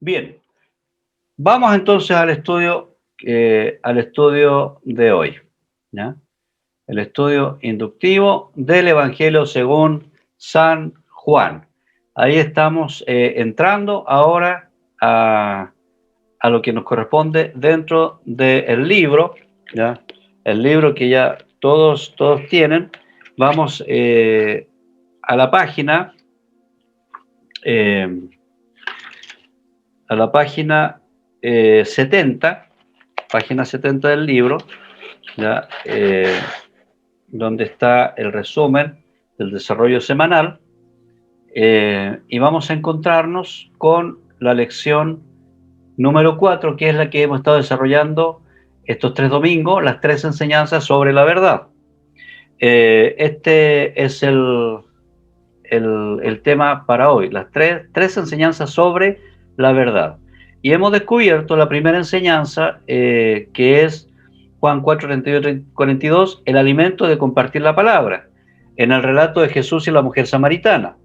Bien, vamos entonces al estudio de hoy, ¿ya? El estudio inductivo del Evangelio según San Juan. Ahí estamos entrando ahora a lo que nos corresponde dentro del libro, ¿ya? El libro que ya todos tienen. Vamos a la página, eh, a la página 70, página 70 del libro, ¿ya? Donde está el resumen del desarrollo semanal, y vamos a encontrarnos con la lección número 4, que es la que hemos estado desarrollando estos 3 domingos, las 3 enseñanzas sobre la verdad. Este es el tema para hoy, las tres enseñanzas sobre la verdad. Y hemos descubierto la primera enseñanza, que es Juan 4, 31, 42, el alimento de compartir la palabra, en el relato de Jesús y la mujer samaritana.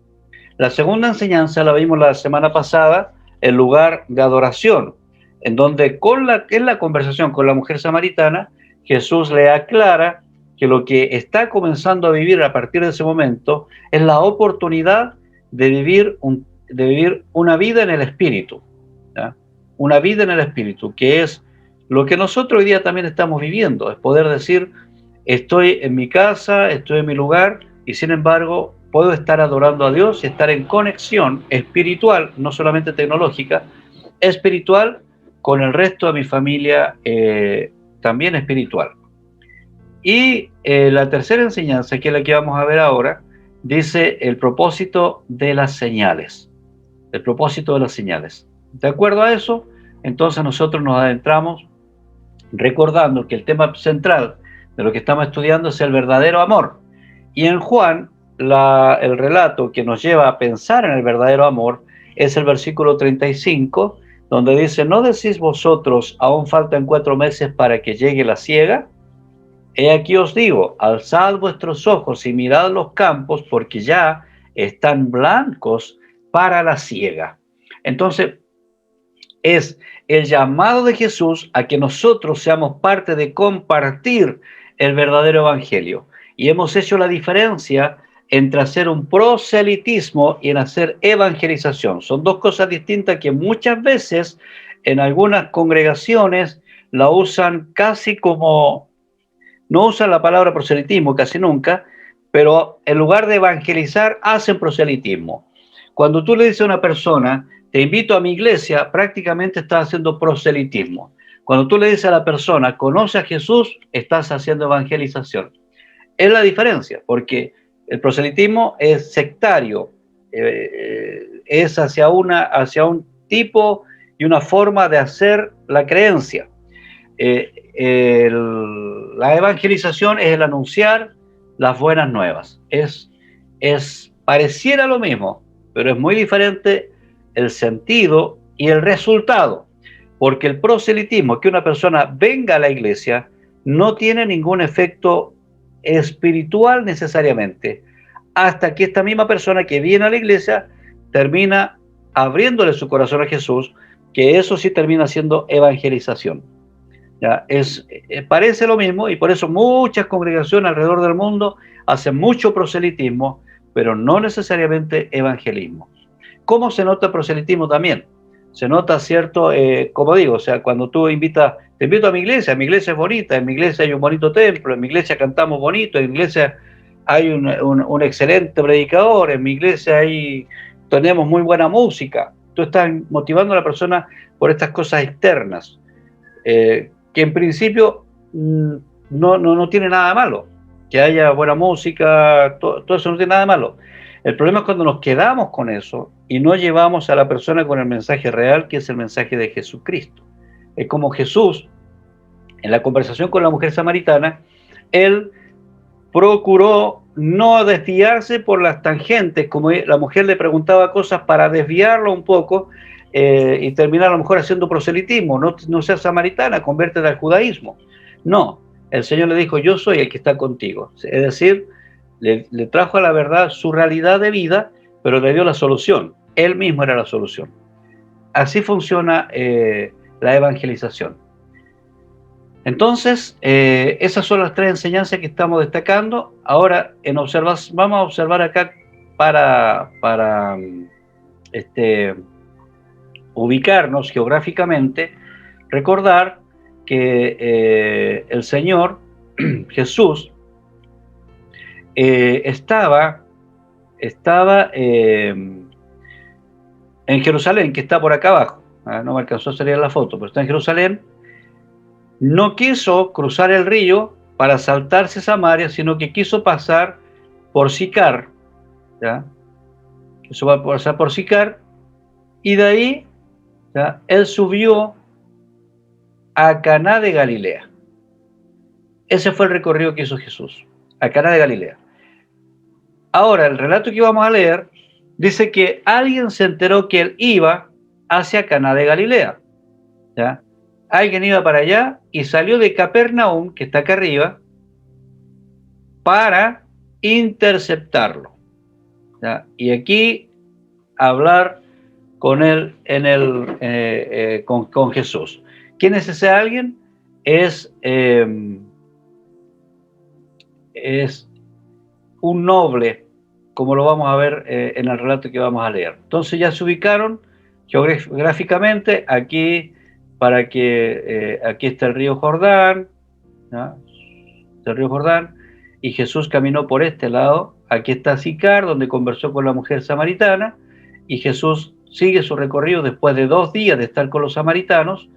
La segunda enseñanza la vimos la semana pasada, el lugar de adoración, en donde en la conversación con la mujer samaritana, Jesús le aclara que lo que está comenzando a vivir a partir de ese momento es la oportunidad de vivir una vida en el Espíritu, ¿ya? Una vida en el Espíritu, que es lo que nosotros hoy día también estamos viviendo, es poder decir, estoy en mi casa, estoy en mi lugar, y sin embargo puedo estar adorando a Dios y estar en conexión espiritual, no solamente tecnológica, espiritual, con el resto de mi familia, también espiritual. Y la tercera enseñanza, que es la que vamos a ver ahora, dice el propósito de las señales. El propósito de las señales. De acuerdo a eso, entonces nosotros nos adentramos recordando que el tema central de lo que estamos estudiando es el verdadero amor. Y en Juan, el relato que nos lleva a pensar en el verdadero amor es el versículo 35, donde dice, ¿no decís vosotros, aún faltan 4 meses para que llegue la siega? He aquí os digo, alzad vuestros ojos y mirad los campos, porque ya están blancos para la siega. Entonces, es el llamado de Jesús a que nosotros seamos parte de compartir el verdadero evangelio. Y hemos hecho la diferencia entre hacer un proselitismo y en hacer evangelización. Son dos cosas distintas que muchas veces en algunas congregaciones la usan casi como, no usan la palabra proselitismo casi nunca, pero en lugar de evangelizar hacen proselitismo. Cuando tú le dices a una persona, te invito a mi iglesia, prácticamente estás haciendo proselitismo. Cuando tú le dices a la persona, conoce a Jesús, estás haciendo evangelización. Es la diferencia, porque el proselitismo es sectario, es hacia un tipo y una forma de hacer la creencia. La evangelización es el anunciar las buenas nuevas. Pareciera lo mismo, pero es muy diferente el sentido y el resultado, porque el proselitismo, que una persona venga a la iglesia, no tiene ningún efecto espiritual necesariamente, hasta que esta misma persona que viene a la iglesia termina abriéndole su corazón a Jesús, que eso sí termina siendo evangelización. ¿Ya? Parece lo mismo, y por eso muchas congregaciones alrededor del mundo hacen mucho proselitismo, pero no necesariamente evangelismo. ¿Cómo se nota el proselitismo también? Se nota cierto, como digo, o sea, cuando tú te invito a mi iglesia es bonita, en mi iglesia hay un bonito templo, en mi iglesia cantamos bonito, en mi iglesia hay un excelente predicador, en mi iglesia tenemos muy buena música. Tú estás motivando a la persona por estas cosas externas, que en principio no tiene nada de malo. Que haya buena música, todo eso no tiene nada de malo. El problema es cuando nos quedamos con eso y no llevamos a la persona con el mensaje real, que es el mensaje de Jesucristo. Es como Jesús, en la conversación con la mujer samaritana, él procuró no desviarse por las tangentes, como la mujer le preguntaba cosas para desviarlo un poco, y terminar a lo mejor haciendo proselitismo. No seas samaritana, conviértete al judaísmo. No, el Señor le dijo, yo soy el que está contigo. Es decir, le trajo a la verdad su realidad de vida, pero le dio la solución. Él mismo era la solución. así funciona la evangelización. Entonces, esas son las tres enseñanzas que estamos destacando. Ahora, vamos a observar acá para ubicarnos geográficamente, recordar que el Señor Jesús estaba en Jerusalén, que está por acá abajo. No me alcanzó a salir la foto, pero está en Jerusalén. No quiso cruzar el río para saltarse Samaria, sino que quiso pasar por Sicar, ¿ya? Quiso pasar por Sicar, y de ahí, ¿ya?, él subió a Caná de Galilea. Ese fue el recorrido que hizo Jesús, a Caná de Galilea. Ahora, el relato que vamos a leer dice que alguien se enteró que él iba hacia Caná de Galilea, ¿ya? Alguien iba para allá y salió de Capernaum, que está acá arriba, para interceptarlo, ¿ya? Y aquí hablar con él con Jesús. ¿Quién es ese alguien? Es un noble, como lo vamos a ver en el relato que vamos a leer. Entonces ya se ubicaron geográficamente aquí, para que aquí está el río Jordán, ¿no? El río Jordán, y Jesús caminó por este lado. Aquí está Sicar, donde conversó con la mujer samaritana, y Jesús sigue su recorrido después de 2 días de estar con los samaritanos.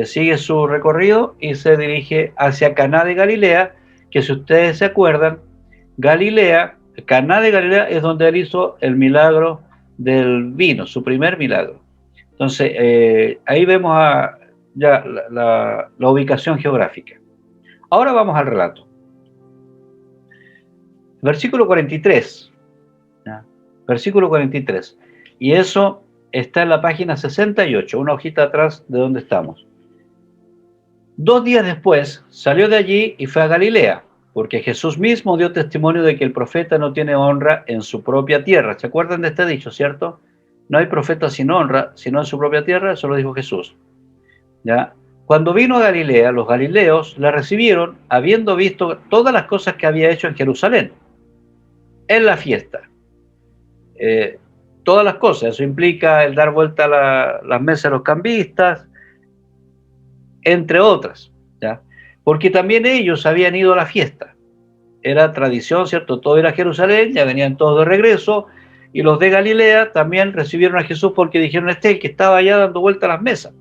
Sigue su recorrido y se dirige hacia Caná de Galilea, que si ustedes se acuerdan, Caná de Galilea es donde él hizo el milagro del vino, su primer milagro. Entonces, ahí vemos ya la ubicación geográfica. Ahora vamos al relato. Versículo 43. ¿Ya? Versículo 43. Y eso está en la página 68, una hojita atrás de donde estamos. 2 días después salió de allí y fue a Galilea, porque Jesús mismo dio testimonio de que el profeta no tiene honra en su propia tierra. ¿Se acuerdan de este dicho, cierto? No hay profeta sin honra, sino en su propia tierra. Eso lo dijo Jesús, ¿ya? Cuando vino a Galilea, los galileos le recibieron, habiendo visto todas las cosas que había hecho en Jerusalén, en la fiesta. Todas las cosas, eso implica el dar vuelta a las mesas de los cambistas, entre otras, ¿ya? Porque también ellos habían ido a la fiesta. Era tradición, ¿cierto? Todo era Jerusalén, ya venían todos de regreso, y los de Galilea también recibieron a Jesús porque dijeron, este es el que estaba allá dando vuelta a las mesas.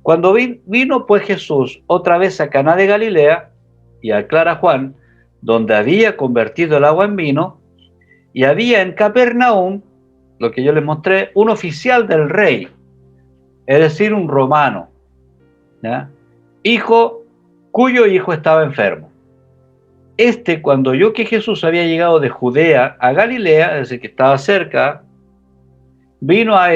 Cuando vino pues Jesús otra vez a Caná de Galilea, y aclara Juan, donde había convertido el agua en vino, y había en Capernaum, lo que yo les mostré, un oficial del rey, es decir, un romano, ¿ya? Cuyo hijo estaba enfermo. Cuando oyó que Jesús había llegado de Judea a Galilea, es decir, que estaba cerca, vino a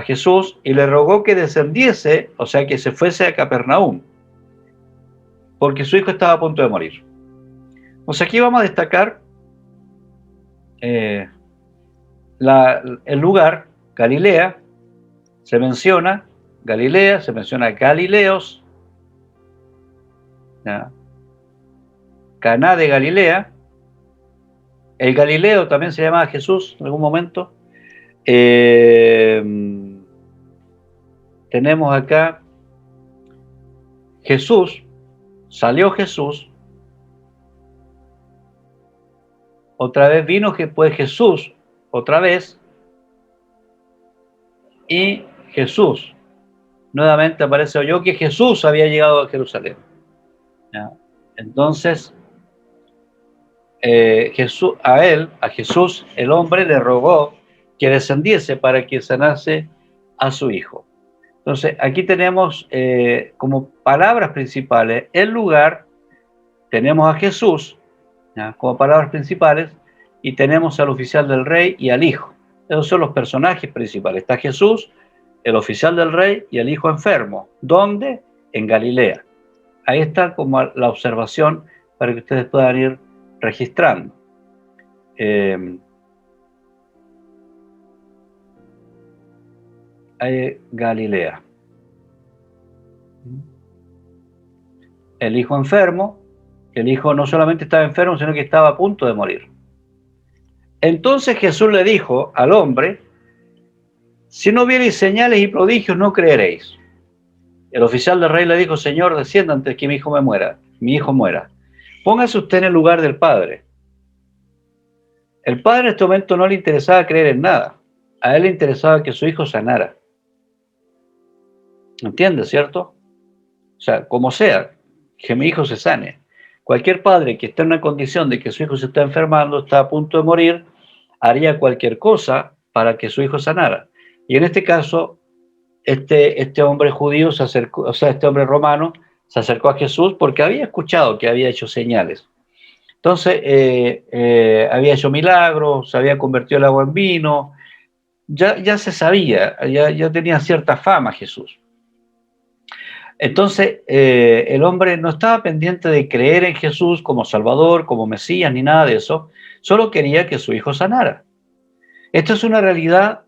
Jesús, y le rogó que descendiese, o sea, que se fuese a Capernaum, porque su hijo estaba a punto de morir. Entonces aquí vamos a destacar el lugar, Galilea, se menciona Galilea, se menciona Galileos, ¿ya? Caná de Galilea. El Galileo también se llamaba Jesús en algún momento. Tenemos acá salió Jesús, otra vez vino pues Jesús, otra vez, y Jesús. Nuevamente oyó que Jesús había llegado a Jerusalén, ¿ya? Entonces, a Jesús, el hombre le rogó que descendiese para que sanase a su hijo. Entonces, aquí tenemos como palabras principales el lugar, tenemos a Jesús, ¿ya?, como palabras principales, y tenemos al oficial del rey y al hijo. Esos son los personajes principales. Está Jesús, el oficial del rey y el hijo enfermo. ¿Dónde? En Galilea. Ahí está como la observación para que ustedes puedan ir registrando. Galilea. El hijo enfermo, el hijo no solamente estaba enfermo, sino que estaba a punto de morir. Entonces Jesús le dijo al hombre: si no viereis señales y prodigios, no creeréis. El oficial del rey le dijo: Señor, descienda antes que mi hijo muera. Póngase usted en el lugar del padre. El padre en este momento no le interesaba creer en nada. A él le interesaba que su hijo sanara. ¿Entiendes, cierto? O sea, como sea, que mi hijo se sane. Cualquier padre que esté en una condición de que su hijo se está enfermando, está a punto de morir, haría cualquier cosa para que su hijo sanara. Y en este caso, este hombre judío se acercó, o sea, este hombre romano se acercó a Jesús porque había escuchado que había hecho señales. Entonces, había hecho milagros, se había convertido el agua en vino, ya se sabía, ya tenía cierta fama Jesús. Entonces, el hombre no estaba pendiente de creer en Jesús como Salvador, como Mesías, ni nada de eso, solo quería que su hijo sanara. Esto es una realidad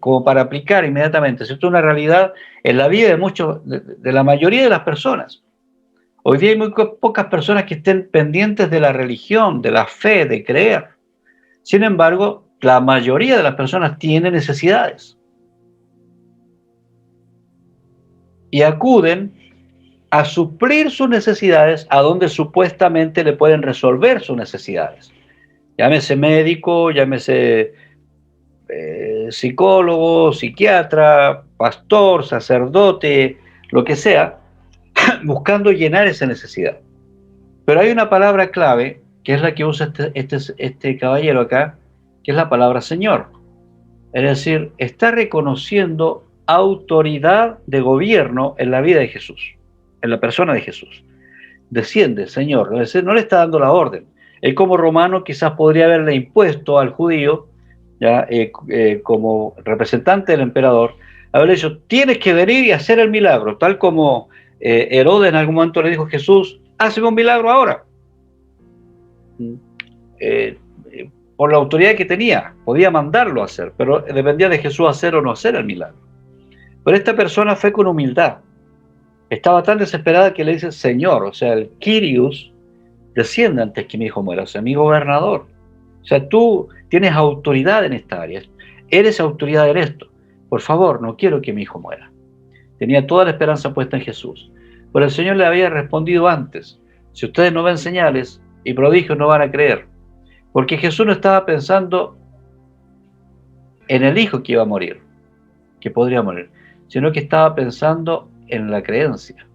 como para aplicar inmediatamente. Esto es una realidad en la vida de la mayoría de las personas. Hoy día hay muy pocas personas que estén pendientes de la religión, de la fe, de creer. Sin embargo, la mayoría de las personas tiene necesidades y acuden a suplir sus necesidades a donde supuestamente le pueden resolver sus necesidades. Llámese médico, llámese psicólogo, psiquiatra, pastor, sacerdote, lo que sea, buscando llenar esa necesidad. Pero hay una palabra clave, que es la que usa este caballero acá, que es la palabra Señor. Es decir, está reconociendo autoridad de gobierno en la vida de Jesús, en la persona de Jesús. Desciende, Señor. Es decir, no le está dando la orden. Él como romano quizás podría haberle impuesto al judío, ya como representante del emperador, haberle dicho: tienes que venir y hacer el milagro, tal como Herodes en algún momento le dijo a Jesús: hazme un milagro ahora. Por la autoridad que tenía, podía mandarlo a hacer, pero dependía de Jesús hacer o no hacer el milagro. Pero esta persona fue con humildad. Estaba tan desesperada que le dice: Señor, o sea, el Kyrios, desciende antes que mi hijo muera, o sea, mi gobernador. O sea, tú tienes autoridad en esta área, eres autoridad en esto. Por favor, no quiero que mi hijo muera. Tenía toda la esperanza puesta en Jesús. Pero el Señor le había respondido antes: si ustedes no ven señales y prodigios, no van a creer. Porque Jesús no estaba pensando en el hijo que iba a morir, que podría morir, sino que estaba pensando en la creencia.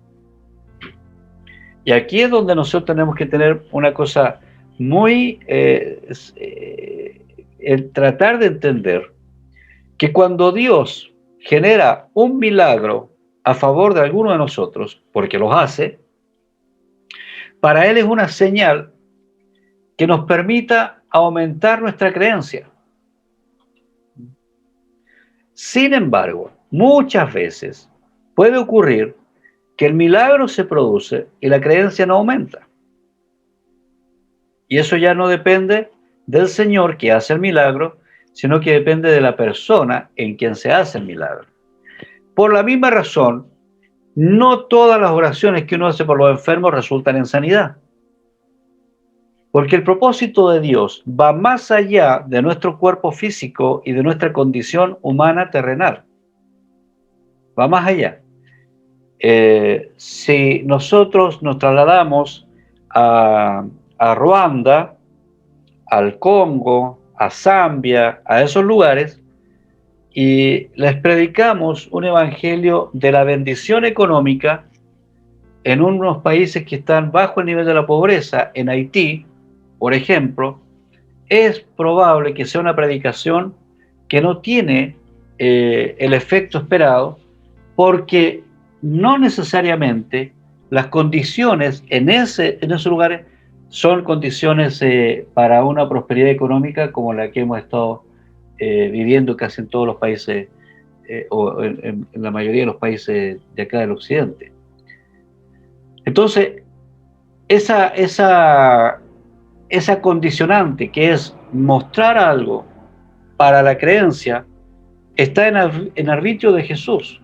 Y aquí es donde nosotros tenemos que tener una cosa muy... el tratar de entender que cuando Dios genera un milagro a favor de alguno de nosotros, porque los hace, para Él es una señal que nos permita aumentar nuestra creencia. Sin embargo, muchas veces puede ocurrir que el milagro se produce y la creencia no aumenta. Y eso ya no depende del Señor que hace el milagro, sino que depende de la persona en quien se hace el milagro. Por la misma razón, no todas las oraciones que uno hace por los enfermos resultan en sanidad. Porque el propósito de Dios va más allá de nuestro cuerpo físico y de nuestra condición humana terrenal. Va más allá. Si nosotros nos trasladamos a Ruanda, al Congo, a Zambia, a esos lugares, y les predicamos un evangelio de la bendición económica en unos países que están bajo el nivel de la pobreza, en Haití, por ejemplo, es probable que sea una predicación que no tiene el efecto esperado, porque no necesariamente las condiciones en esos lugares son condiciones para una prosperidad económica como la que hemos estado viviendo casi en todos los países o en la mayoría de los países de acá del occidente. Entonces, esa condicionante que es mostrar algo para la creencia está en arbitrio de Jesús.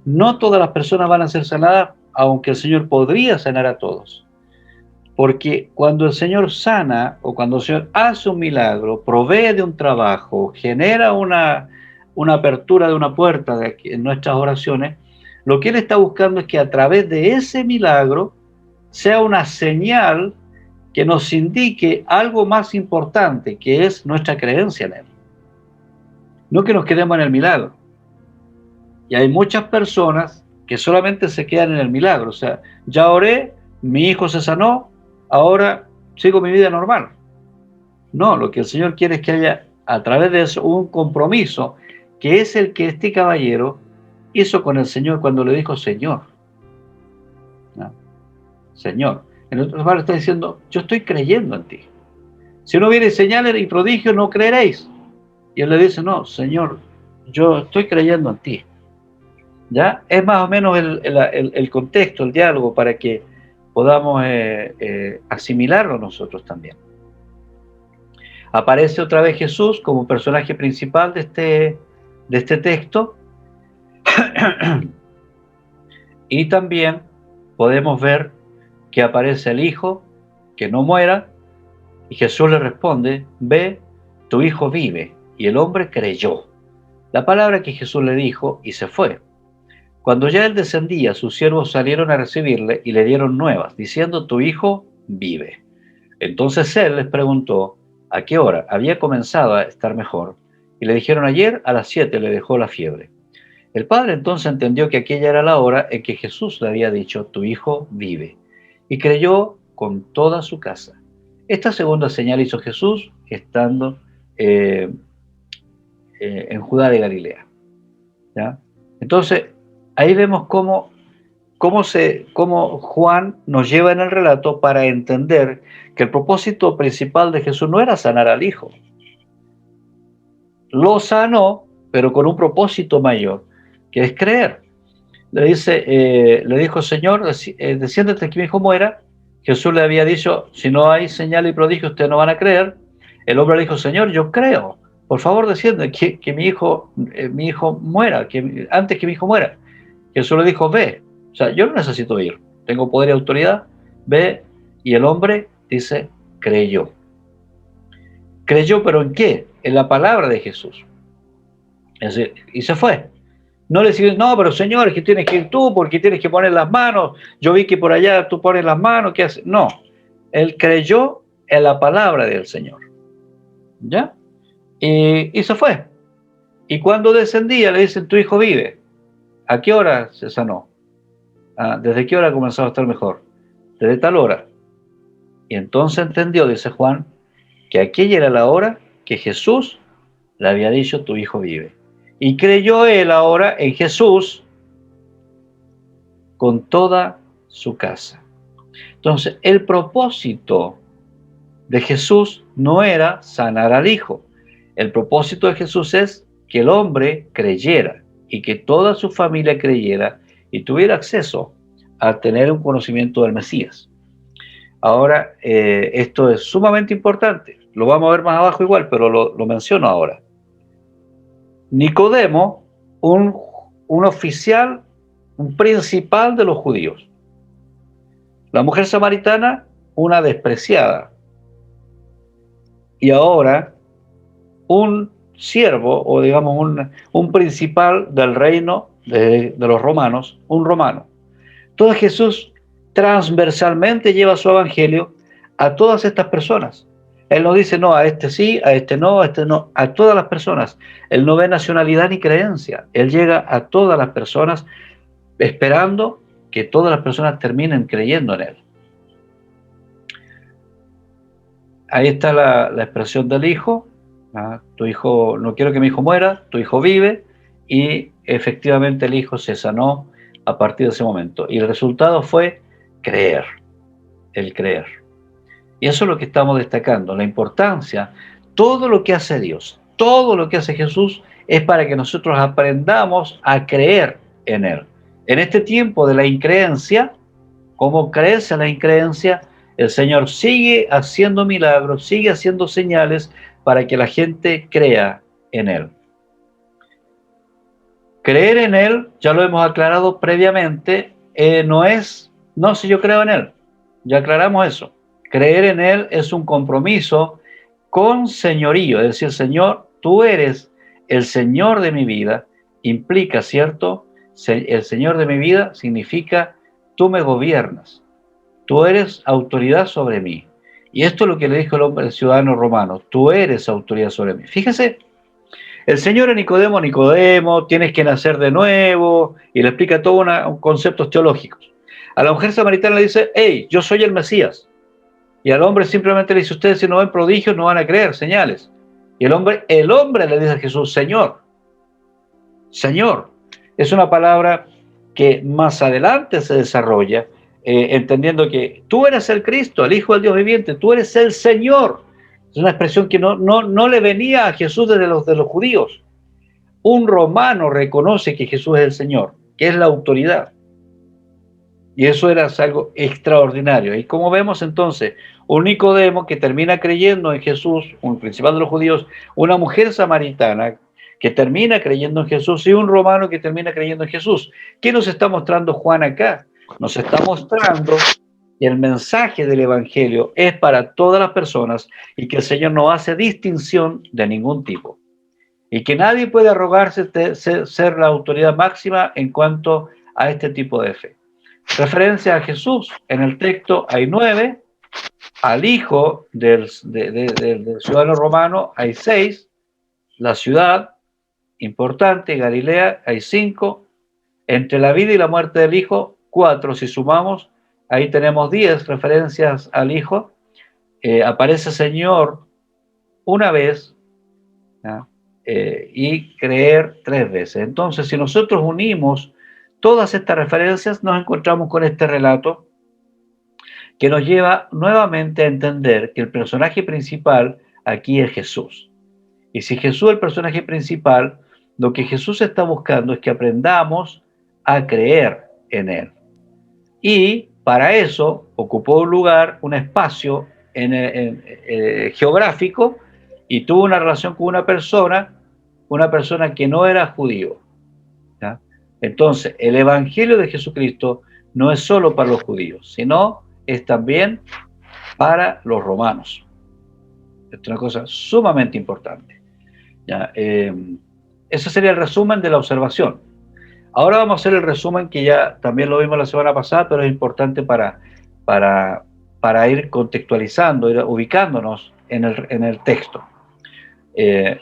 No todas las personas van a ser sanadas, aunque el Señor podría sanar a todos. Porque cuando el Señor sana o cuando el Señor hace un milagro, provee de un trabajo, genera una apertura de una puerta en nuestras oraciones, lo que Él está buscando es que a través de ese milagro sea una señal que nos indique algo más importante, que es nuestra creencia en Él. No que nos quedemos en el milagro. Y hay muchas personas que solamente se quedan en el milagro. O sea, ya oré, mi hijo se sanó, ahora sigo mi vida normal. No, lo que el Señor quiere es que haya a través de eso un compromiso, que es el que este caballero hizo con el Señor cuando le dijo Señor. ¿No? Señor. En otras palabras está diciendo, yo estoy creyendo en ti. Si no vienen señales y prodigios, no creeréis. Y él le dice, no, Señor, yo estoy creyendo en ti. ¿Ya? Es más o menos el contexto, el diálogo, para que podamos asimilarlo nosotros también. Aparece otra vez Jesús como personaje principal de este texto. Y también podemos ver que aparece el hijo, que no muera, y Jesús le responde, ve, tu hijo vive. Y el hombre creyó la palabra que Jesús le dijo y se fue. Cuando ya él descendía, sus siervos salieron a recibirle y le dieron nuevas, diciendo, tu hijo vive. Entonces él les preguntó a qué hora había comenzado a estar mejor, y le dijeron, ayer a las 7 le dejó la fiebre. El padre entonces entendió que aquella era la hora en que Jesús le había dicho, tu hijo vive, y creyó con toda su casa. Esta segunda señal hizo Jesús estando en Judá de Galilea. ¿Ya? Entonces, ahí vemos cómo Juan nos lleva en el relato para entender que el propósito principal de Jesús no era sanar al hijo. Lo sanó, pero con un propósito mayor, que es creer. Le dijo, Señor, desciéndete que mi hijo muera. Jesús le había dicho, si no hay señal y prodigio, ustedes no van a creer. El hombre le dijo, Señor, yo creo. Por favor, desciende, que mi hijo muera, antes que mi hijo muera. Jesús le dijo, ve. O sea, yo no necesito ir. Tengo poder y autoridad. Ve. Y el hombre dice, creyó. ¿Creyó, pero en qué? En la palabra de Jesús. Es decir, y se fue. No le decís, no, pero Señor, es que tienes que ir tú, porque tienes que poner las manos. Yo vi que por allá tú pones las manos. ¿Qué haces? No. Él creyó en la palabra del Señor. ¿Ya? Y se fue. Y cuando descendía, le dicen, tu hijo vive. ¿A qué hora se sanó? ¿Desde qué hora comenzó a estar mejor? Desde tal hora. Y entonces entendió, dice Juan, que aquella era la hora que Jesús le había dicho, tu hijo vive. Y creyó él ahora en Jesús con toda su casa. Entonces, el propósito de Jesús no era sanar al hijo. El propósito de Jesús es que el hombre creyera y que toda su familia creyera y tuviera acceso a tener un conocimiento del Mesías. Ahora, esto es sumamente importante. Lo vamos a ver más abajo igual, pero lo menciono ahora. Nicodemo, un oficial, un principal de los judíos. La mujer samaritana, una despreciada. Y ahora, un siervo, o digamos un principal del reino de los romanos, un romano. Todo Jesús transversalmente lleva su evangelio a todas estas personas. Él no dice, no, a este sí, a este no, a todas las personas. Él no ve nacionalidad ni creencia. Él llega a todas las personas esperando que todas las personas terminen creyendo en Él. Ahí está la expresión del hijo. Tu hijo, no quiero que mi hijo muera, tu hijo vive, y efectivamente el hijo se sanó a partir de ese momento. Y el resultado fue creer, el creer. Y eso es lo que estamos destacando, la importancia. Todo lo que hace Dios, todo lo que hace Jesús es para que nosotros aprendamos a creer en Él. En este tiempo de la increencia, como crece la increencia, el Señor sigue haciendo milagros, sigue haciendo señales para que la gente crea en Él. Creer en Él, ya lo hemos aclarado previamente, no si yo creo en Él, ya aclaramos eso. Creer en Él es un compromiso con señorío, es decir, Señor, tú eres el Señor de mi vida, implica, ¿cierto? El Señor de mi vida significa tú me gobiernas, tú eres autoridad sobre mí. Y esto es lo que le dijo el hombre, el ciudadano romano, tú eres autoridad sobre mí. Fíjese, el Señor a Nicodemo, Nicodemo, tienes que nacer de nuevo, y le explica todo conceptos teológicos. A la mujer samaritana le dice, hey, yo soy el Mesías. Y al hombre simplemente le dice, ustedes si no ven prodigios no van a creer, señales. Y el hombre le dice a Jesús, Señor, Señor. Es una palabra que más adelante se desarrolla, entendiendo que tú eres el Cristo, el Hijo del Dios viviente, tú eres el Señor. Es una expresión que no le venía a Jesús de los judíos. Un romano reconoce que Jesús es el Señor, que es la autoridad. Y eso era algo extraordinario. Y como vemos entonces, un Nicodemo que termina creyendo en Jesús, un principal de los judíos, una mujer samaritana que termina creyendo en Jesús y un romano que termina creyendo en Jesús. ¿Qué nos está mostrando Juan acá? Nos está mostrando que el mensaje del Evangelio es para todas las personas y que el Señor no hace distinción de ningún tipo. Y que nadie puede arrogarse ser la autoridad máxima en cuanto a este tipo de fe. Referencia a Jesús, en el texto hay 9, al hijo del ciudadano romano hay 6, la ciudad importante, Galilea, hay 5, entre la vida y la muerte del hijo, 4, si sumamos, ahí tenemos 10 referencias al hijo, aparece Señor una vez, y creer 3 veces. Entonces, si nosotros unimos todas estas referencias, nos encontramos con este relato que nos lleva nuevamente a entender que el personaje principal aquí es Jesús. Y si Jesús es el personaje principal, lo que Jesús está buscando es que aprendamos a creer en Él. Y para eso ocupó un lugar, un espacio geográfico, y tuvo una relación con una persona que no era judío, ¿ya? Entonces, el Evangelio de Jesucristo no es solo para los judíos, sino es también para los romanos. Esto es una cosa sumamente importante, ¿ya? Ese sería el resumen de la observación. Ahora vamos a hacer el resumen que ya también lo vimos la semana pasada, pero es importante para ir contextualizando, ir ubicándonos en el texto.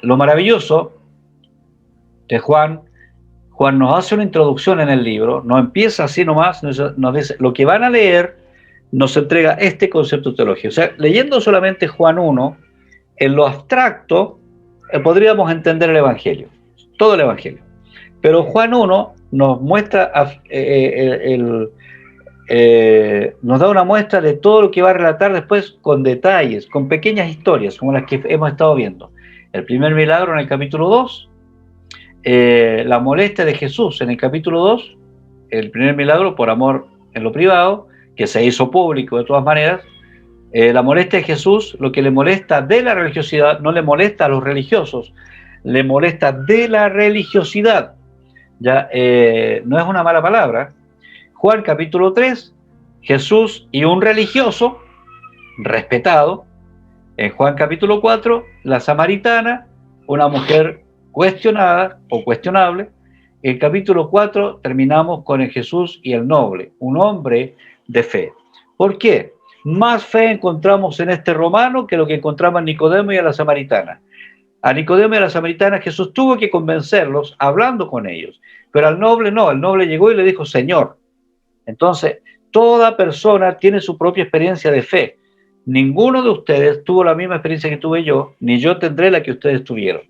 Lo maravilloso de Juan nos hace una introducción en el libro, no empieza así nomás, nos dice, lo que van a leer nos entrega este concepto teológico. O sea, leyendo solamente Juan 1, en lo abstracto, podríamos entender el Evangelio, todo el Evangelio. Pero Juan 1 nos muestra, nos da una muestra de todo lo que va a relatar después con detalles, con pequeñas historias, como las que hemos estado viendo. El primer milagro en el capítulo 2, la molestia de Jesús en el capítulo 2, el primer milagro por amor en lo privado, que se hizo público de todas maneras. La molestia de Jesús, lo que le molesta de la religiosidad, no le molesta a los religiosos, le molesta de la religiosidad. Ya, no es una mala palabra. Juan capítulo 3, Jesús y un religioso respetado. En Juan capítulo 4, la samaritana, una mujer cuestionada o cuestionable. En capítulo 4 terminamos con el Jesús y el noble, un hombre de fe. ¿Por qué? Más fe encontramos en este romano que lo que encontramos en Nicodemo y a la samaritana. A Nicodemo y a la samaritana Jesús tuvo que convencerlos hablando con ellos, pero al noble no, el noble llegó y le dijo Señor. Entonces, toda persona tiene su propia experiencia de fe. Ninguno de ustedes tuvo la misma experiencia que tuve yo, ni yo tendré la que ustedes tuvieron.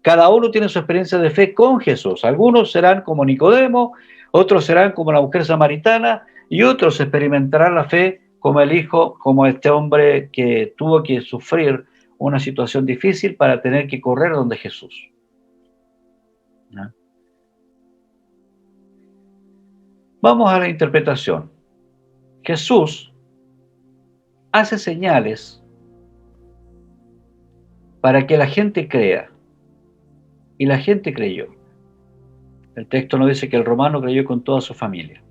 Cada uno tiene su experiencia de fe con Jesús. Algunos serán como Nicodemo, otros serán como la mujer samaritana y otros experimentarán la fe como el hijo, como este hombre que tuvo que sufrir una situación difícil para tener que correr donde Jesús. ¿No? Vamos a la interpretación. Jesús hace señales para que la gente crea, y la gente creyó. El texto nos dice que el romano creyó con toda su familia.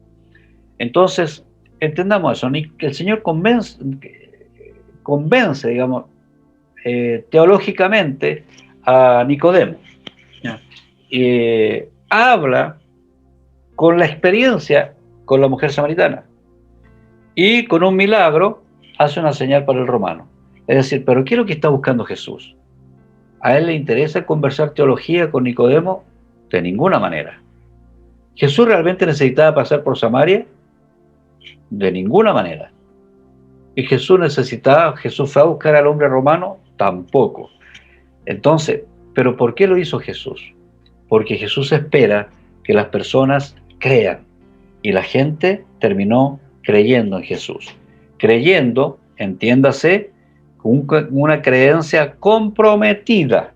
Entonces, entendamos eso. El Señor convence, digamos, teológicamente a Nicodemo. Habla con la experiencia con la mujer samaritana y con un milagro hace una señal para el romano. Es decir, ¿pero qué es lo que está buscando Jesús? ¿A él le interesa conversar teología con Nicodemo? De ninguna manera. ¿Jesús realmente necesitaba pasar por Samaria? De ninguna manera. ¿Y Jesús fue a buscar al hombre romano? Tampoco. Entonces, ¿pero por qué lo hizo Jesús? Porque Jesús espera que las personas crean. Y la gente terminó creyendo en Jesús. Creyendo, entiéndase, una creencia comprometida.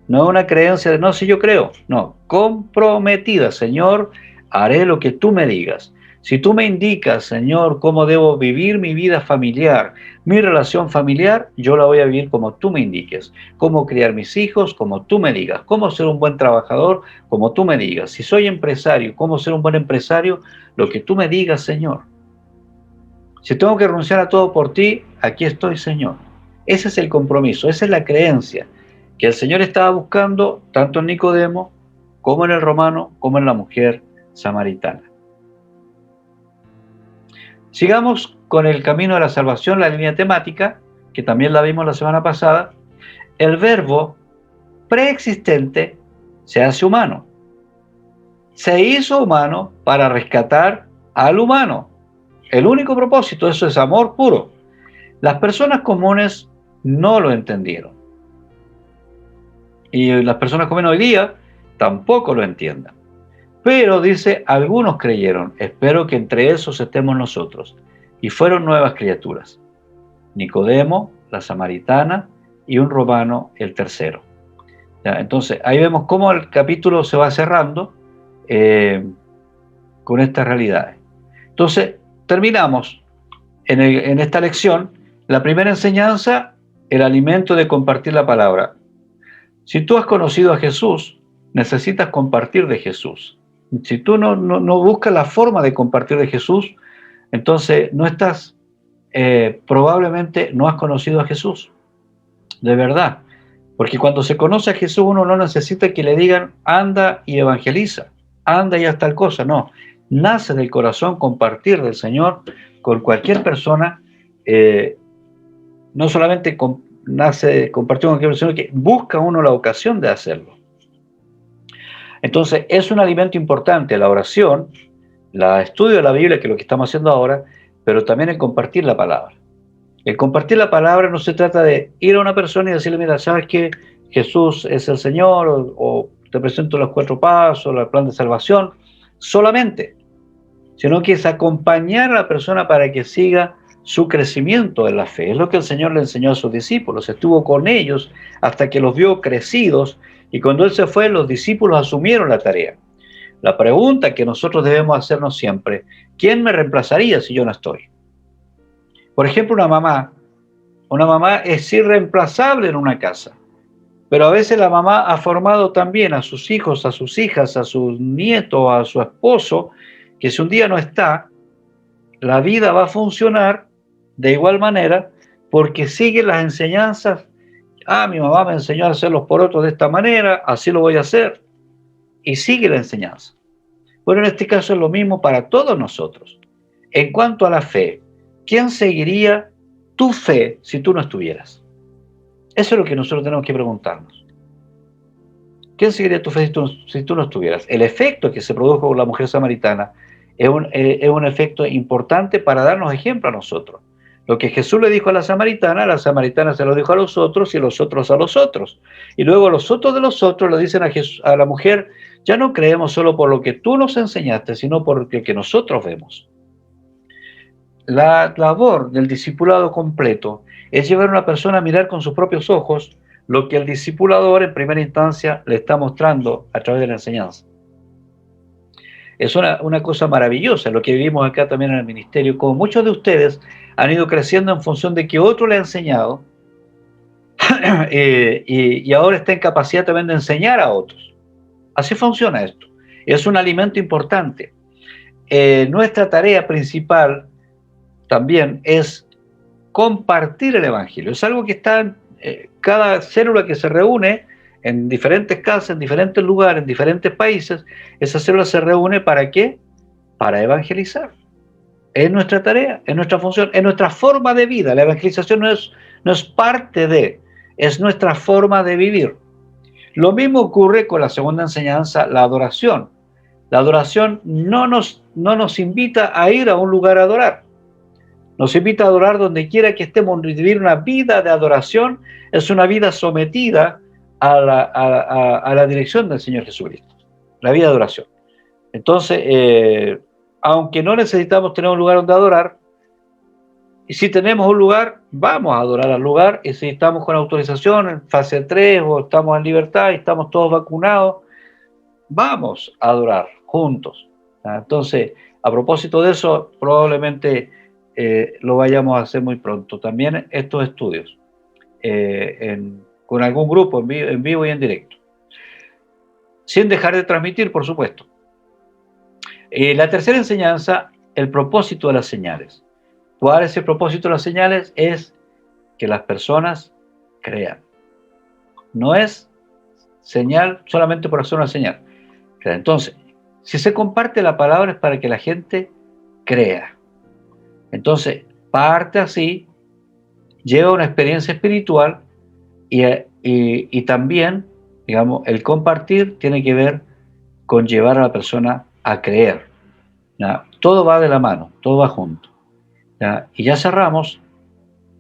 No una creencia de, no, si yo creo. No, comprometida. Señor, haré lo que tú me digas. Si tú me indicas, Señor, cómo debo vivir mi vida familiar, mi relación familiar, yo la voy a vivir como tú me indiques. Cómo criar mis hijos, como tú me digas. Cómo ser un buen trabajador, como tú me digas. Si soy empresario, cómo ser un buen empresario, lo que tú me digas, Señor. Si tengo que renunciar a todo por ti, aquí estoy, Señor. Ese es el compromiso, esa es la creencia que el Señor estaba buscando tanto en Nicodemo, como en el romano, como en la mujer samaritana. Sigamos con el camino de la salvación, la línea temática, que también la vimos la semana pasada. El verbo preexistente se hace humano. Se hizo humano para rescatar al humano. El único propósito, eso es amor puro. Las personas comunes no lo entendieron. Y las personas comunes hoy día tampoco lo entiendan. Pero dice, algunos creyeron, espero que entre esos estemos nosotros. Y fueron nuevas criaturas. Nicodemo, la samaritana, y un romano, el tercero. ¿Ya? Entonces, ahí vemos cómo el capítulo se va cerrando con estas realidades. Entonces, terminamos en esta lección. La primera enseñanza, el alimento de compartir la palabra. Si tú has conocido a Jesús, necesitas compartir de Jesús. Si tú no buscas la forma de compartir de Jesús, entonces probablemente no has conocido a Jesús, de verdad. Porque cuando se conoce a Jesús, uno no necesita que le digan, anda y evangeliza, anda y haz tal cosa. No, nace del corazón compartir del Señor con cualquier persona. No solamente nace de compartir con cualquier persona, que busca uno la ocasión de hacerlo. Entonces, es un alimento importante la oración, el estudio de la Biblia, que es lo que estamos haciendo ahora, pero también el compartir la palabra. El compartir la palabra no se trata de ir a una persona y decirle, mira, ¿sabes qué? Jesús es el Señor, o te presento los 4 pasos, el plan de salvación, solamente, sino que es acompañar a la persona para que siga su crecimiento en la fe. Es lo que el Señor le enseñó a sus discípulos, estuvo con ellos hasta que los vio crecidos, y cuando Él se fue, los discípulos asumieron la tarea. La pregunta que nosotros debemos hacernos siempre, ¿quién me reemplazaría si yo no estoy? Por ejemplo, una mamá es irreemplazable en una casa, pero a veces la mamá ha formado también a sus hijos, a sus hijas, a sus nietos, a su esposo, que si un día no está, la vida va a funcionar de igual manera porque sigue las enseñanzas. Mi mamá me enseñó a hacer los porotos de esta manera, así lo voy a hacer. Y sigue la enseñanza. Bueno, en este caso es lo mismo para todos nosotros. En cuanto a la fe, ¿quién seguiría tu fe si tú no estuvieras? Eso es lo que nosotros tenemos que preguntarnos. ¿Quién seguiría tu fe si tú no estuvieras? El efecto que se produjo con la mujer samaritana es un efecto importante para darnos ejemplo a nosotros. Lo que Jesús le dijo a la samaritana se lo dijo a los otros y los otros a los otros. Y luego los otros de los otros le dicen a la mujer, ya no creemos solo por lo que tú nos enseñaste, sino por lo que nosotros vemos. La labor del discipulado completo es llevar a una persona a mirar con sus propios ojos lo que el discipulador en primera instancia le está mostrando a través de la enseñanza. Es una cosa maravillosa lo que vivimos acá también en el ministerio, como muchos de ustedes han ido creciendo en función de que otro le ha enseñado y ahora está en capacidad también de enseñar a otros. Así funciona esto. Es un alimento importante. Nuestra tarea principal también es compartir el Evangelio. Es algo que está en cada célula que se reúne en diferentes casas, en diferentes lugares, en diferentes países. Esa célula se reúne ¿para qué? Para evangelizar. Es nuestra tarea, es nuestra función, es nuestra forma de vida. La evangelización no es parte de, es nuestra forma de vivir. Lo mismo ocurre con la segunda enseñanza, la adoración. La adoración no nos invita a ir a un lugar a adorar. Nos invita a adorar donde quiera que estemos. Vivir una vida de adoración es una vida sometida a la dirección del Señor Jesucristo. La vida de adoración. Entonces, aunque no necesitamos tener un lugar donde adorar, y si tenemos un lugar, vamos a adorar al lugar, y si estamos con autorización en fase 3 o estamos en libertad y estamos todos vacunados, vamos a adorar juntos. Entonces, a propósito de eso, probablemente lo vayamos a hacer muy pronto. También estos estudios, con algún grupo en vivo y en directo. Sin dejar de transmitir, por supuesto. La tercera enseñanza, el propósito de las señales. ¿Cuál es el propósito de las señales? Es que las personas crean. No es señal solamente por hacer una señal. Entonces, si se comparte la palabra es para que la gente crea. Entonces, parte así, lleva una experiencia espiritual y también, digamos, el compartir tiene que ver con llevar a la persona a creer. ¿Ya? Todo va de la mano, todo va junto. ¿Ya? Y ya cerramos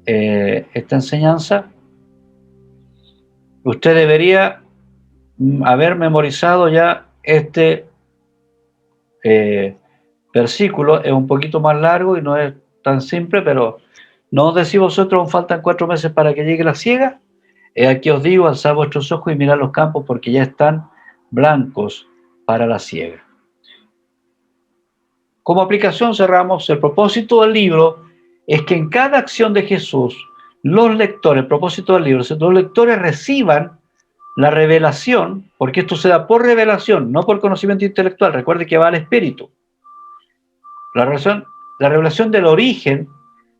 esta enseñanza. Usted debería haber memorizado ya este versículo. Es un poquito más largo y no es tan simple, pero ¿no os decís vosotros aún faltan 4 meses para que llegue la siega? Aquí os digo, alzad vuestros ojos y mirad los campos porque ya están blancos para la siega. Como aplicación cerramos, el propósito del libro es que en cada acción de Jesús, los lectores, el propósito del libro, los lectores reciban la revelación, porque esto se da por revelación, no por conocimiento intelectual. Recuerde que va al espíritu. La revelación del origen,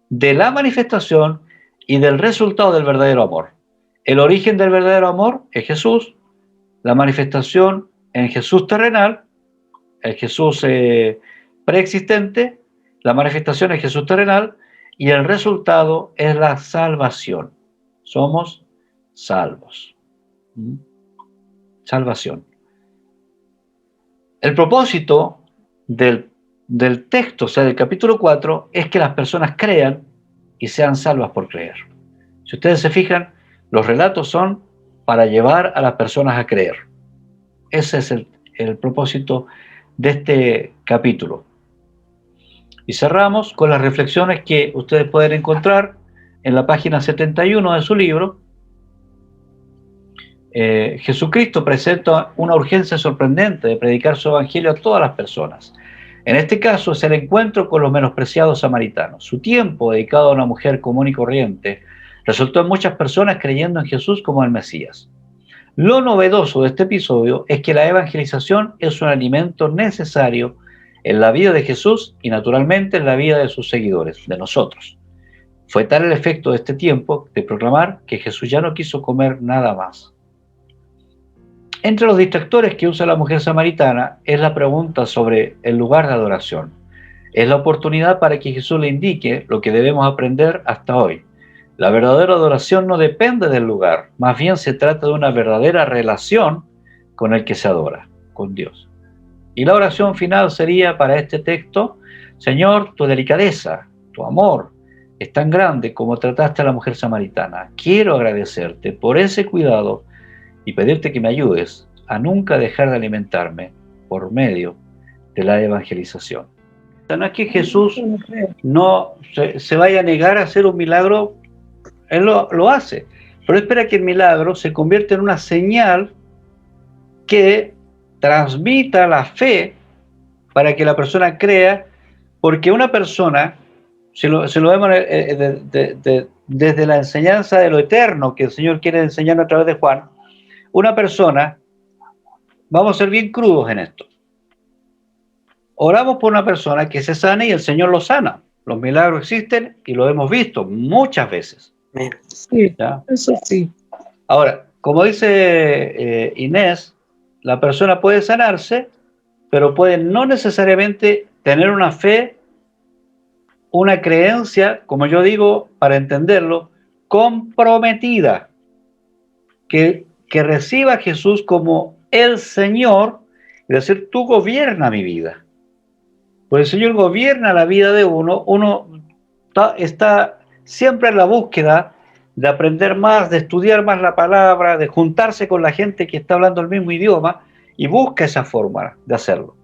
de la manifestación y del resultado del verdadero amor. El origen del verdadero amor es Jesús, la manifestación en Jesús terrenal, el Jesús preexistente, la manifestación es Jesús terrenal y el resultado es la salvación. Somos salvos. Salvación. El propósito del texto, o sea, del capítulo 4, es que las personas crean y sean salvas por creer. Si ustedes se fijan, los relatos son para llevar a las personas a creer. Ese es el propósito de este capítulo. Y cerramos con las reflexiones que ustedes pueden encontrar en la página 71 de su libro. Jesucristo presenta una urgencia sorprendente de predicar su evangelio a todas las personas. En este caso es el encuentro con los menospreciados samaritanos. Su tiempo dedicado a una mujer común y corriente resultó en muchas personas creyendo en Jesús como el Mesías. Lo novedoso de este episodio es que la evangelización es un alimento necesario en la vida de Jesús y naturalmente en la vida de sus seguidores, de nosotros. Fue tal el efecto de este tiempo de proclamar que Jesús ya no quiso comer nada más. Entre los distractores que usa la mujer samaritana es la pregunta sobre el lugar de adoración. Es la oportunidad para que Jesús le indique lo que debemos aprender hasta hoy. La verdadera adoración no depende del lugar, más bien se trata de una verdadera relación con el que se adora, con Dios. Y la oración final sería para este texto: Señor, tu delicadeza, tu amor es tan grande como trataste a la mujer samaritana. Quiero agradecerte por ese cuidado y pedirte que me ayudes a nunca dejar de alimentarme por medio de la evangelización. No es que Jesús no se vaya a negar a hacer un milagro, Él lo hace, pero espera que el milagro se convierta en una señal que transmita la fe para que la persona crea, porque una persona, si lo vemos desde la enseñanza de lo eterno que el Señor quiere enseñarnos a través de Juan, una persona, vamos a ser bien crudos en esto, oramos por una persona que se sane y el Señor lo sana. Los milagros existen y lo hemos visto muchas veces. Sí, ¿Ya? eso sí. Ahora, como dice Inés, la persona puede sanarse, pero puede no necesariamente tener una fe, una creencia, como yo digo, para entenderlo, comprometida, que reciba a Jesús como el Señor, y decir, tú gobierna mi vida. Pues el Señor gobierna la vida de uno, uno está siempre en la búsqueda de aprender más, de estudiar más la palabra, de juntarse con la gente que está hablando el mismo idioma y busca esa forma de hacerlo.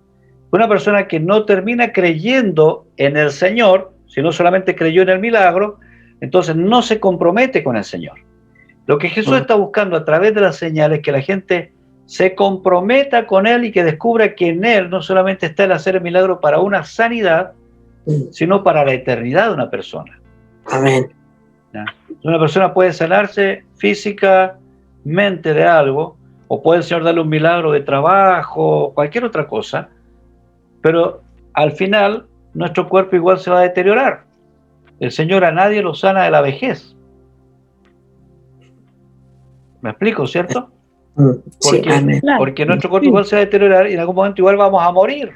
Una persona que no termina creyendo en el Señor, sino solamente creyó en el milagro, entonces no se compromete con el Señor. Lo que Jesús está buscando a través de las señales es que la gente se comprometa con Él y que descubra que en Él no solamente está el hacer el milagro para una sanidad, sino para la eternidad de una persona. Amén. ¿Ya? Una persona puede sanarse físicamente de algo, o puede el Señor darle un milagro de trabajo, cualquier otra cosa, pero al final nuestro cuerpo igual se va a deteriorar. El Señor a nadie lo sana de la vejez. ¿Me explico, cierto? Sí, amén. Porque nuestro cuerpo igual se va a deteriorar y en algún momento igual vamos a morir.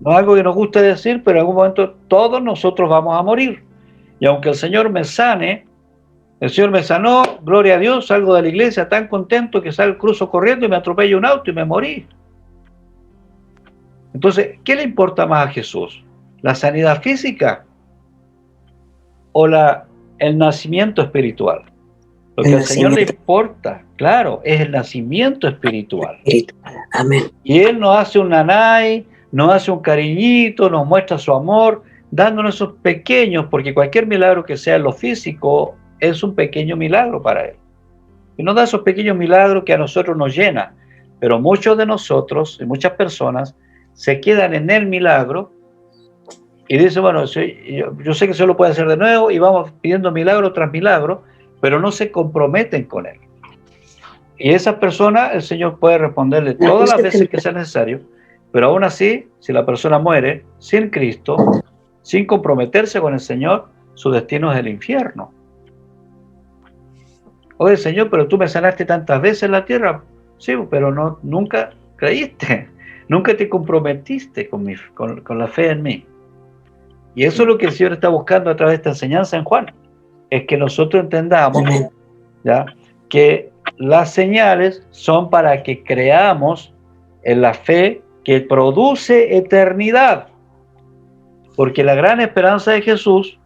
No es algo que nos guste decir, pero en algún momento todos nosotros vamos a morir. Y aunque el Señor me sane, el Señor me sanó, gloria a Dios, salgo de la iglesia tan contento que salgo, cruzo corriendo y me atropella un auto y me morí. Entonces, ¿qué le importa más a Jesús? ¿La sanidad física o el nacimiento espiritual? Lo que al Señor le importa, claro, es el nacimiento espiritual. Amén. Y Él nos hace un nanay, nos hace un cariñito, nos muestra su amor, dándonos esos pequeños, porque cualquier milagro que sea en lo físico es un pequeño milagro para Él. Y nos da esos pequeños milagros que a nosotros nos llenan. Pero muchos de nosotros y muchas personas se quedan en el milagro y dicen, bueno, yo sé que se lo puede hacer de nuevo y vamos pidiendo milagro tras milagro, pero no se comprometen con Él. Y esas personas el Señor puede responderle todas las veces que sea necesario, pero aún así, si la persona muere sin Cristo, sin comprometerse con el Señor, su destino es el infierno. Oye, Señor, pero tú me sanaste tantas veces en la tierra. Sí, pero nunca creíste, nunca te comprometiste con la fe en mí. Y eso es lo que el Señor está buscando a través de esta enseñanza en Juan, es que nosotros entendamos, ¿ya?, que las señales son para que creamos en la fe que produce eternidad, porque la gran esperanza de Jesús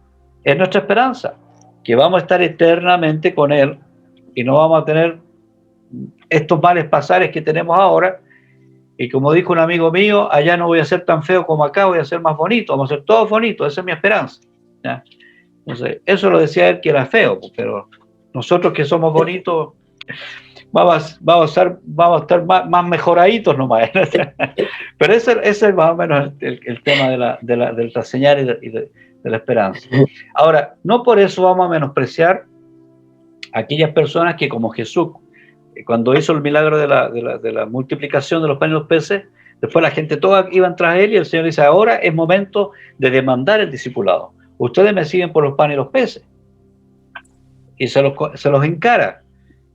es nuestra esperanza, que vamos a estar eternamente con Él y no vamos a tener estos males pasares que tenemos ahora. Y como dijo un amigo mío, allá no voy a ser tan feo como acá, voy a ser más bonito, vamos a ser todos bonitos, esa es mi esperanza, ¿ya? Entonces, eso lo decía él que era feo, pero nosotros que somos bonitos vamos a estar más mejoraditos nomás. Pero ese es más o menos el tema de la señal y de la esperanza. Ahora, no por eso vamos a menospreciar a aquellas personas que, como Jesús, cuando hizo el milagro de la multiplicación de los panes y los peces, después la gente toda iba tras él y el Señor dice, ahora es momento de demandar el discipulado. Ustedes me siguen por los panes y los peces. Y se los encara.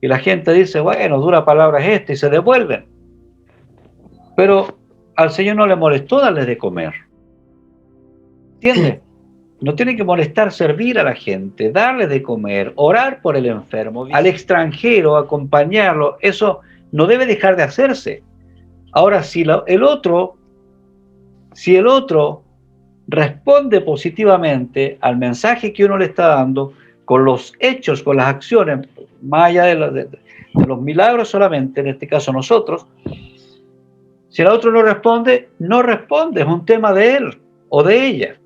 Y la gente dice, bueno, dura palabra es esta, y se devuelven. Pero al Señor no le molestó darles de comer. ¿Entiendes? No tiene que molestar servir a la gente, darle de comer, orar por el enfermo, al extranjero, acompañarlo. Eso no debe dejar de hacerse. Ahora, si el otro responde positivamente al mensaje que uno le está dando, con los hechos, con las acciones, más allá de los milagros solamente, en este caso nosotros, si el otro no responde, es un tema de él o de ella.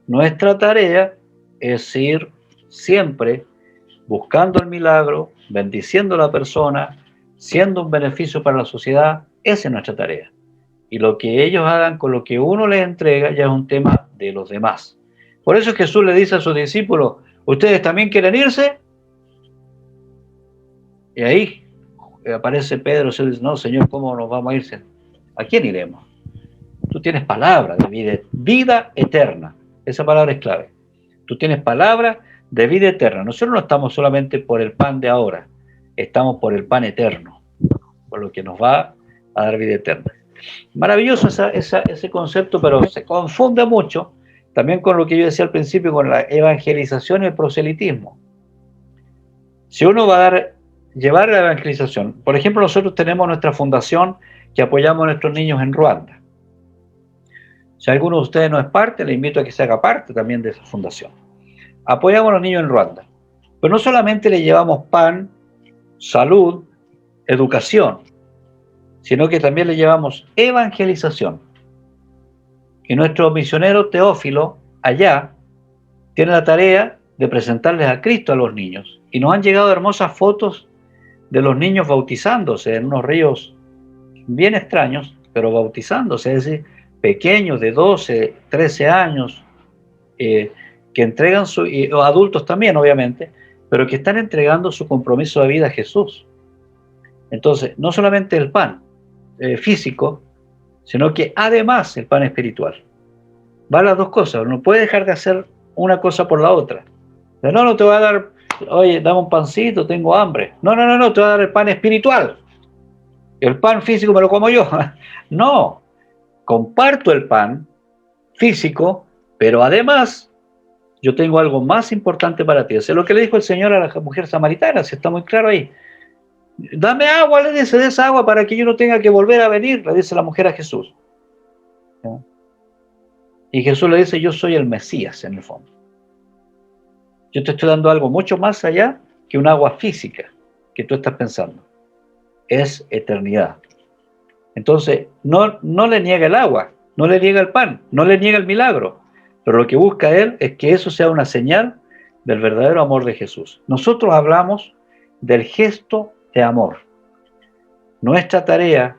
Nuestra tarea es ir siempre buscando el milagro, bendiciendo a la persona, siendo un beneficio para la sociedad. Esa es nuestra tarea. Y lo que ellos hagan con lo que uno les entrega ya es un tema de los demás. Por eso Jesús le dice a sus discípulos, ¿ustedes también quieren irse? Y ahí aparece Pedro y dice, no, Señor, ¿cómo nos vamos a irse? ¿A quién iremos? Tú tienes palabra de vida eterna. Esa palabra es clave. Tú tienes palabra de vida eterna. Nosotros no estamos solamente por el pan de ahora, estamos por el pan eterno, por lo que nos va a dar vida eterna. Maravilloso ese concepto, pero se confunde mucho también con lo que yo decía al principio, con la evangelización y el proselitismo. Si uno va a llevar la evangelización, por ejemplo, nosotros tenemos nuestra fundación que apoyamos a nuestros niños en Ruanda. Si alguno de ustedes no es parte, le invito a que se haga parte también de esa fundación. Apoyamos a los niños en Ruanda, pero no solamente le llevamos pan, salud, educación, sino que también le llevamos evangelización. Y nuestro misionero Teófilo, allá, tiene la tarea de presentarles a Cristo a los niños. Y nos han llegado hermosas fotos de los niños bautizándose en unos ríos bien extraños, pero bautizándose, es decir, pequeños de 12, 13 años, que entregan o adultos también, obviamente, pero que están entregando su compromiso de vida a Jesús. Entonces, no solamente el pan físico, sino que además el pan espiritual. Va a las dos cosas, no puede dejar de hacer una cosa por la otra. Pero no te voy a dar, oye, dame un pancito, tengo hambre. No, te voy a dar el pan espiritual. El pan físico me lo como yo. No, comparto el pan físico, pero además yo tengo algo más importante para ti. Eso es lo que le dijo el Señor a la mujer samaritana, si está muy claro ahí. Dame agua, le dice, de esa agua para que yo no tenga que volver a venir, le dice la mujer a Jesús. ¿Sí? Y Jesús le dice, yo soy el Mesías en el fondo. Yo te estoy dando algo mucho más allá que un agua física que tú estás pensando. Es eternidad. Entonces, no le niega el agua, no le niega el pan, no le niega el milagro, pero lo que busca él es que eso sea una señal del verdadero amor de Jesús. Nosotros hablamos del gesto de amor. Nuestra tarea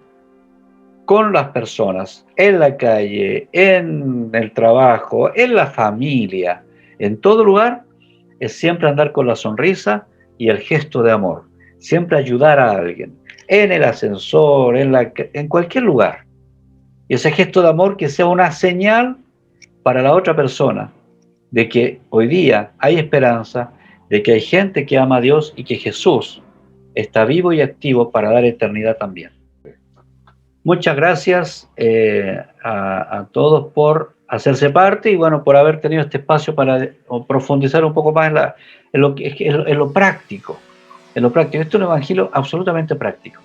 con las personas, en la calle, en el trabajo, en la familia, en todo lugar, es siempre andar con la sonrisa y el gesto de amor. Siempre ayudar a alguien, en el ascensor, en cualquier lugar. Y ese gesto de amor que sea una señal para la otra persona de que hoy día hay esperanza, de que hay gente que ama a Dios y que Jesús está vivo y activo para dar eternidad también. Muchas gracias a todos por hacerse parte y bueno, por haber tenido este espacio para profundizar un poco más en lo práctico. En lo práctico. Esto es un evangelio absolutamente práctico.